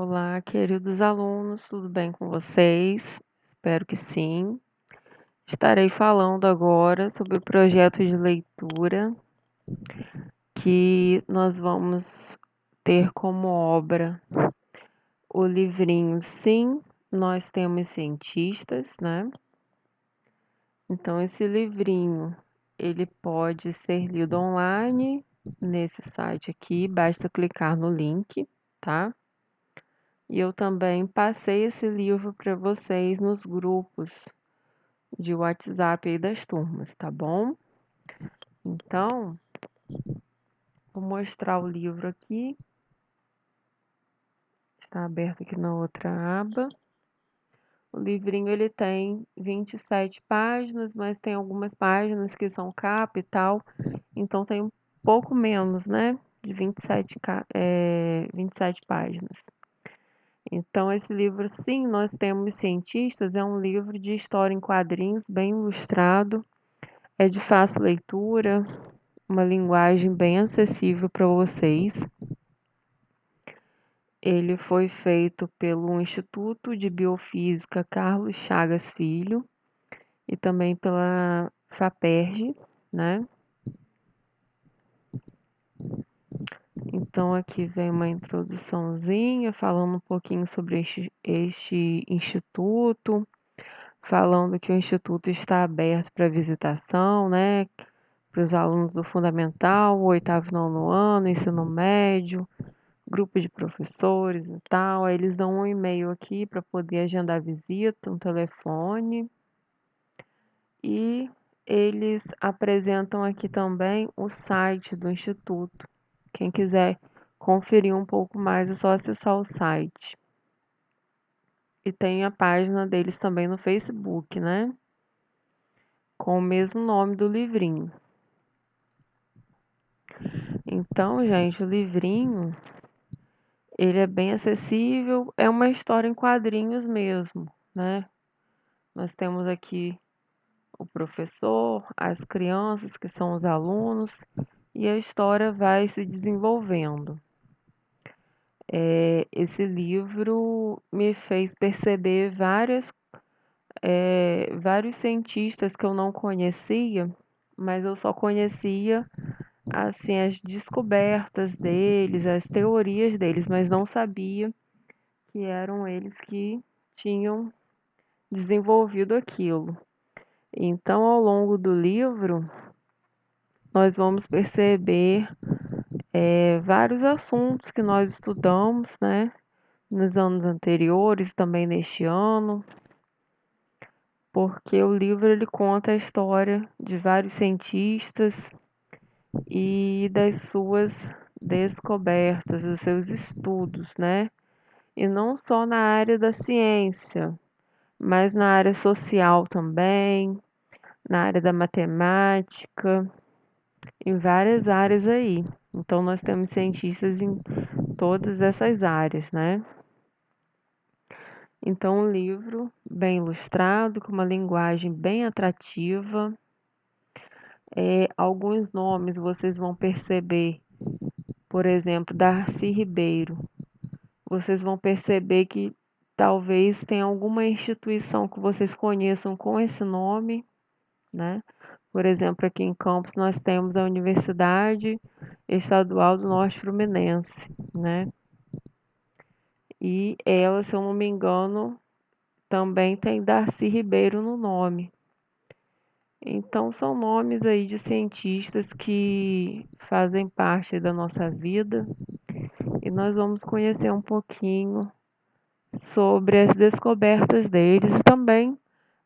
Olá, queridos alunos, tudo bem com vocês? Espero que sim. Estarei falando agora sobre o projeto de leitura que nós vamos ter como obra o livrinho Sim, Nós Temos Cientistas, né? Então, esse livrinho, ele pode ser lido online nesse site aqui, basta clicar no link, tá? E eu também passei esse livro para vocês nos grupos de WhatsApp aí das turmas, tá bom? Então, vou mostrar o livro aqui. Está aberto aqui na outra aba. O livrinho ele tem 27 páginas, mas tem algumas páginas que são capa e tal, então tem um pouco menos, né? De 27 páginas. Então, esse livro, Sim, Nós Temos Cientistas, é um livro de história em quadrinhos, bem ilustrado, é de fácil leitura, uma linguagem bem acessível para vocês. Ele foi feito pelo Instituto de Biofísica Carlos Chagas Filho e também pela FAPERJ, né? Então, aqui vem uma introduçãozinha falando um pouquinho sobre este instituto, falando que o instituto está aberto para visitação, né? Para os alunos do fundamental, oitavo e nono ano, ensino médio, grupo de professores e tal. Aí eles dão um e-mail aqui para poder agendar visita, um telefone. E eles apresentam aqui também o site do instituto. Quem quiser conferir um pouco mais é só acessar o site. E tem a página deles também no Facebook, né? Com o mesmo nome do livrinho. Então, gente, o livrinho, ele é bem acessível, é uma história em quadrinhos mesmo, né? Nós temos aqui o professor, as crianças, que são os alunos, e a história vai se desenvolvendo. Esse livro me fez perceber vários cientistas que eu não conhecia, mas eu só conhecia assim as descobertas deles, as teorias deles, mas não sabia que eram eles que tinham desenvolvido aquilo. Então, ao longo do livro, nós vamos perceber vários assuntos que nós estudamos, né, nos anos anteriores, também neste ano, porque o livro ele conta a história de vários cientistas e das suas descobertas, dos seus estudos, né? E não só na área da ciência, mas na área social também, na área da matemática, em várias áreas aí. Então, nós temos cientistas em todas essas áreas, né? Então, um livro bem ilustrado, com uma linguagem bem atrativa. Alguns nomes vocês vão perceber, por exemplo, Darcy Ribeiro. Vocês vão perceber que talvez tenha alguma instituição que vocês conheçam com esse nome, né? Por exemplo, aqui em Campos nós temos a Universidade Estadual do Norte Fluminense, né? E ela, se eu não me engano, também tem Darcy Ribeiro no nome. Então, são nomes aí de cientistas que fazem parte da nossa vida e nós vamos conhecer um pouquinho sobre as descobertas deles e também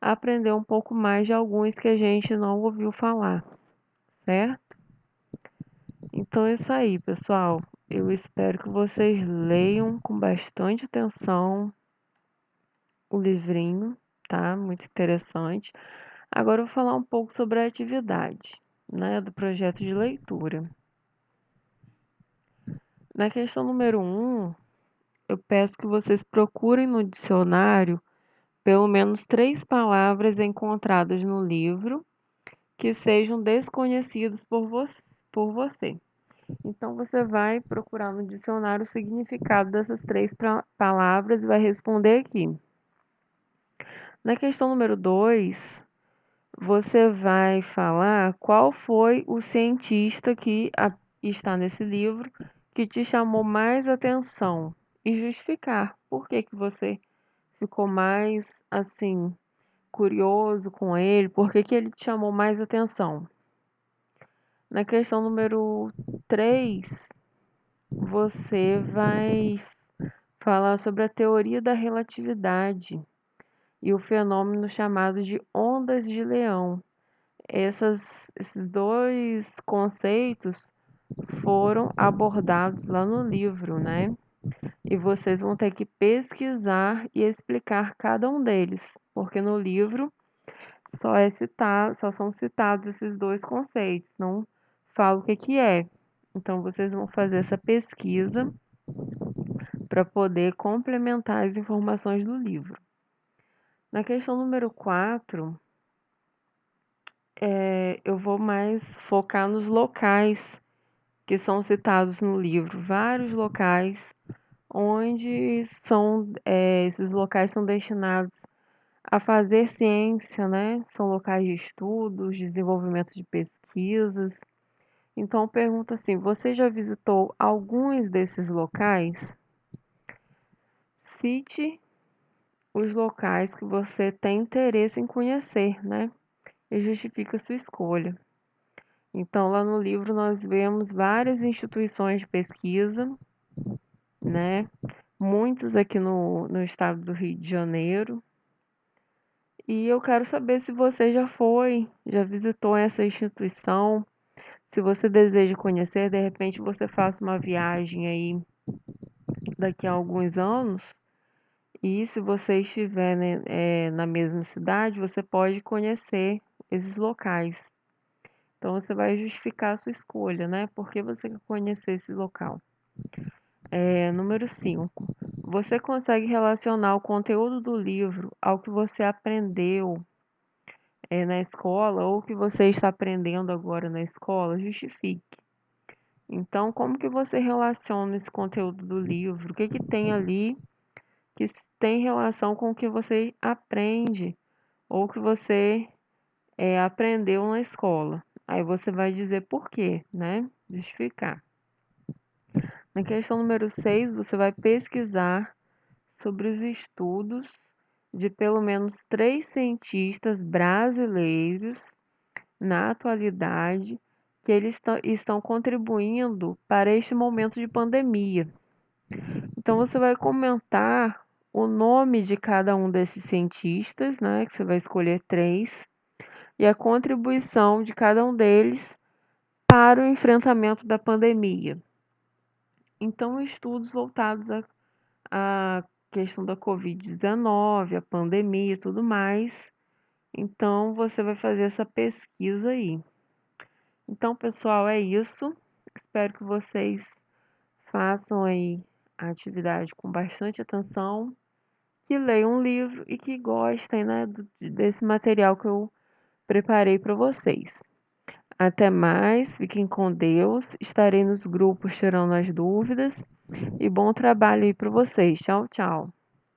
aprender um pouco mais de alguns que a gente não ouviu falar, certo? Então é isso aí, pessoal. Eu espero que vocês leiam com bastante atenção o livrinho, tá? Muito interessante. Agora eu vou falar um pouco sobre a atividade, né, do projeto de leitura. Na questão número 1, eu peço que vocês procurem no dicionário pelo menos 3 palavras encontradas no livro que sejam desconhecidas por você. Então você vai procurar no dicionário o significado dessas três palavras e vai responder aqui. Na questão número 2, você vai falar qual foi o cientista que está nesse livro que te chamou mais atenção e justificar por que que você ficou mais assim curioso com ele, por que que ele te chamou mais atenção. Na questão número 3, você vai falar sobre a teoria da relatividade e o fenômeno chamado de ondas de Leão. Esses dois conceitos foram abordados lá no livro, né? E vocês vão ter que pesquisar e explicar cada um deles, porque no livro só são citados esses dois conceitos, não fala o que que é. Então vocês vão fazer essa pesquisa para poder complementar as informações do livro. Na questão número 4, eu vou mais focar nos locais que são citados no livro, vários locais onde esses locais são destinados a fazer ciência, né? São locais de estudos, desenvolvimento de pesquisas. Então, pergunta assim: você já visitou alguns desses locais? Cite os locais que você tem interesse em conhecer, né? E justifica sua escolha. Então, lá no livro nós vemos várias instituições de pesquisa, né? Muitas aqui no estado do Rio de Janeiro. E eu quero saber se você já foi, já visitou essa instituição. Se você deseja conhecer, de repente você faça uma viagem aí daqui a alguns anos. E se você estiver, né, na mesma cidade, você pode conhecer esses locais. Então você vai justificar a sua escolha, né? Por que você quer conhecer esse local? Número 5. Você consegue relacionar o conteúdo do livro ao que você aprendeu na escola ou que você está aprendendo agora na escola? Justifique. Então, como que você relaciona esse conteúdo do livro? O que que tem ali que tem relação com o que você aprende ou que você aprendeu na escola? Aí você vai dizer por quê, né? Justificar. Na questão número 6, você vai pesquisar sobre os estudos de pelo menos 3 cientistas brasileiros na atualidade que eles estão contribuindo para este momento de pandemia. Então você vai comentar o nome de cada um desses cientistas, né, que você vai escolher 3, e a contribuição de cada um deles para o enfrentamento da pandemia. Então, estudos voltados à questão da Covid-19, a pandemia e tudo mais. Então, você vai fazer essa pesquisa aí. Então, pessoal, é isso. Espero que vocês façam aí a atividade com bastante atenção, que leiam um livro e que gostem, né, desse material que eu preparei para vocês. Até mais, fiquem com Deus. Estarei nos grupos tirando as dúvidas e bom trabalho aí para vocês. Tchau, tchau.